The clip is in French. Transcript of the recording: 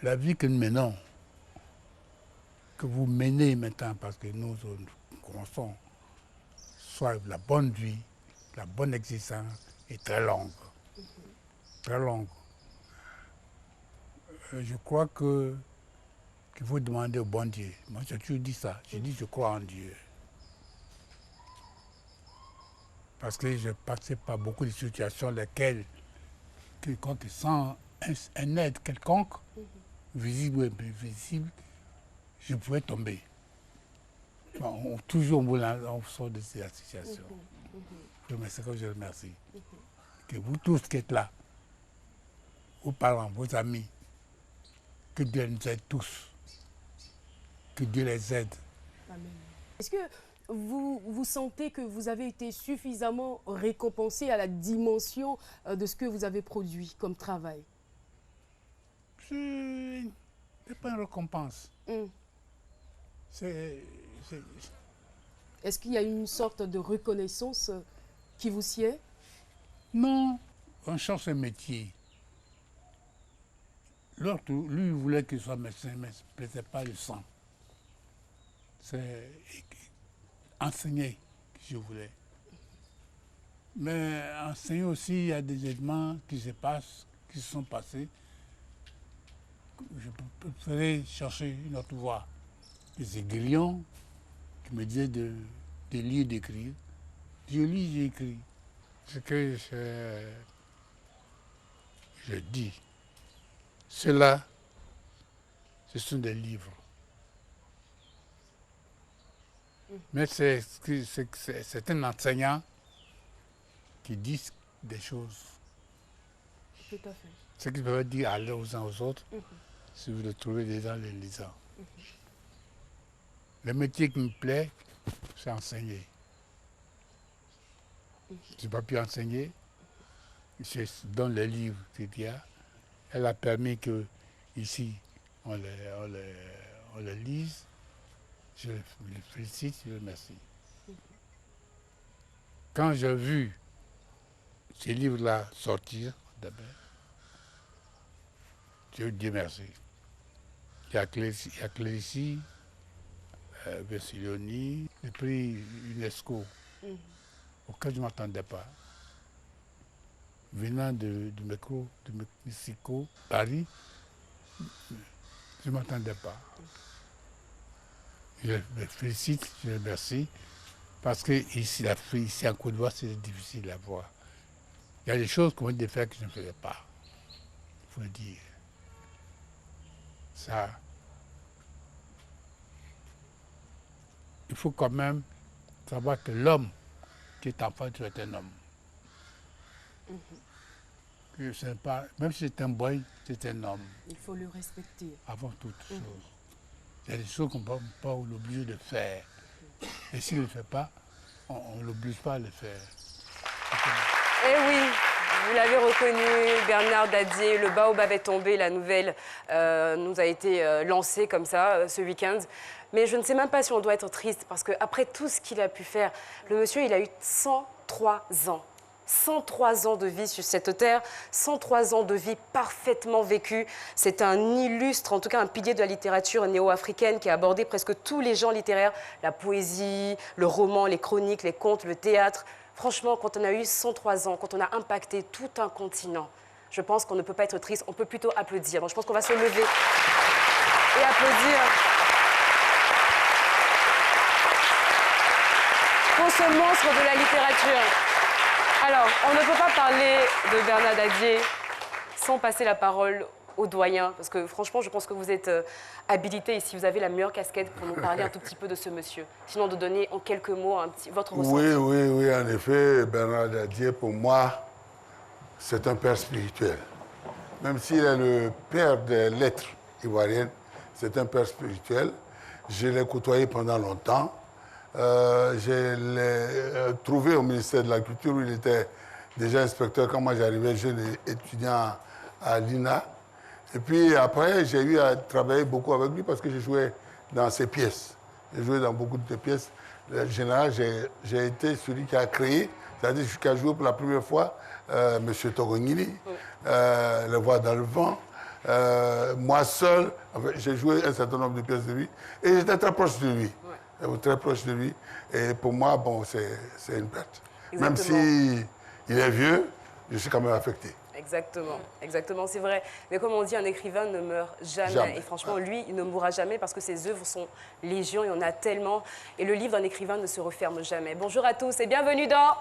la vie que nous menons, que vous menez maintenant, parce que nous commençons, soit la bonne vie, la bonne existence, est très longue. Très longue. Je crois qu'il faut demander au bon Dieu. Moi, j'ai toujours dit ça. J'ai dit, je crois en Dieu. Parce que je passais par beaucoup de situations dans lesquelles, quelconque sans un aide quelconque, visible ou invisible, je pouvais tomber. Bon, toujours on sort de cette situation. C'est que je remercie. Que vous tous qui êtes là, vos parents, vos amis, que Dieu nous aide tous. Que Dieu les aide. Amen. Est-ce que vous sentez que vous avez été suffisamment récompensé à la dimension de ce que vous avez produit comme travail? Ce n'est pas une récompense. Est-ce qu'il y a une sorte de reconnaissance qui vous sied? Non, on change un métier. L'autre, lui, il voulait qu'il soit médecin, mais ne plaisait pas le sang. C'est enseigner que je voulais. Mais enseigner aussi, il y a des événements qui se passent, qui se sont passés. Je préférais chercher une autre voie. Des aiguillons qui me disaient de lire, d'écrire. Je lis, j'écris. Ce que je dis, cela, ce sont des livres. Mais c'est un enseignant qui dit des choses. Tout à fait. Ce qu'il peut dire à l'un aux uns aux autres, si vous le trouvez déjà les lisants. Le métier qui me plaît, c'est enseigner. Je n'ai pas pu enseigner. Je donne les livres qu'il y a. Elle a permis que ici on les lise. Je les félicite, je les remercie. Quand j'ai vu ces livres-là sortir, d'abord, je dis Dieu merci. Il y a Clérissi, Versilioni, le prix UNESCO, auquel je ne m'attendais pas. Venant de Mexico, Paris, je ne m'attendais pas. Je les félicite, je les remercie, parce que ici en Côte d'Ivoire, c'est difficile à voir. Il y a des choses qu'on veut faire que je ne faisais pas. Il faut le dire. Ça, il faut quand même savoir que l'homme qui est enfant doit être un homme. Que pas, même si c'est un boy, c'est un homme. Il faut le respecter. Avant toute chose. Il y a des choses qu'on ne peut pas l'obliger de faire. Et s'il ne le fait pas, on ne l'oblige pas à le faire. Eh oui, vous l'avez reconnu, Bernard Dadier, le baobab est tombé, la nouvelle nous a été lancée comme ça ce week-end. Mais je ne sais même pas si on doit être triste parce qu'après tout ce qu'il a pu faire, le monsieur, il a eu 103 ans. 103 ans de vie sur cette terre, 103 ans de vie parfaitement vécue. C'est un illustre, en tout cas un pilier de la littérature néo-africaine qui a abordé presque tous les genres littéraires, la poésie, le roman, les chroniques, les contes, le théâtre. Franchement, quand on a eu 103 ans, quand on a impacté tout un continent, je pense qu'on ne peut pas être triste, on peut plutôt applaudir. Donc je pense qu'on va se lever et applaudir pour ce monstre de la littérature. Alors, on ne peut pas parler de Bernard Dadier sans passer la parole au doyen, parce que franchement, je pense que vous êtes habilité ici, vous avez la meilleure casquette pour nous parler un tout petit peu de ce monsieur. Sinon, de donner en quelques mots votre ressenti. Oui, en effet, Bernard Dadier, pour moi, c'est un père spirituel. Même s'il est le père des lettres ivoiriennes, c'est un père spirituel. Je l'ai côtoyé pendant longtemps. Je l'ai trouvé au ministère de la Culture où il était déjà inspecteur quand moi j'arrivais jeune étudiant à l'INA. Et puis après, j'ai eu à travailler beaucoup avec lui parce que j'ai joué dans ses pièces. J'ai joué dans beaucoup de ses pièces. En général, j'ai été celui qui a créé, c'est-à-dire qui a joué pour la première fois M. Togongili, Le Voix dans le vent, Moi seul, j'ai joué un certain nombre de pièces de lui et j'étais très proche de lui. Ouais. Très proche de lui. Et pour moi, bon, c'est une perte. Exactement. Même si il est vieux, je suis quand même affecté. Exactement, exactement, c'est vrai. Mais comme on dit, un écrivain ne meurt jamais. Et franchement, lui, il ne mourra jamais parce que ses œuvres sont légion, il y en a tellement. Et le livre d'un écrivain ne se referme jamais. Bonjour à tous et bienvenue dans...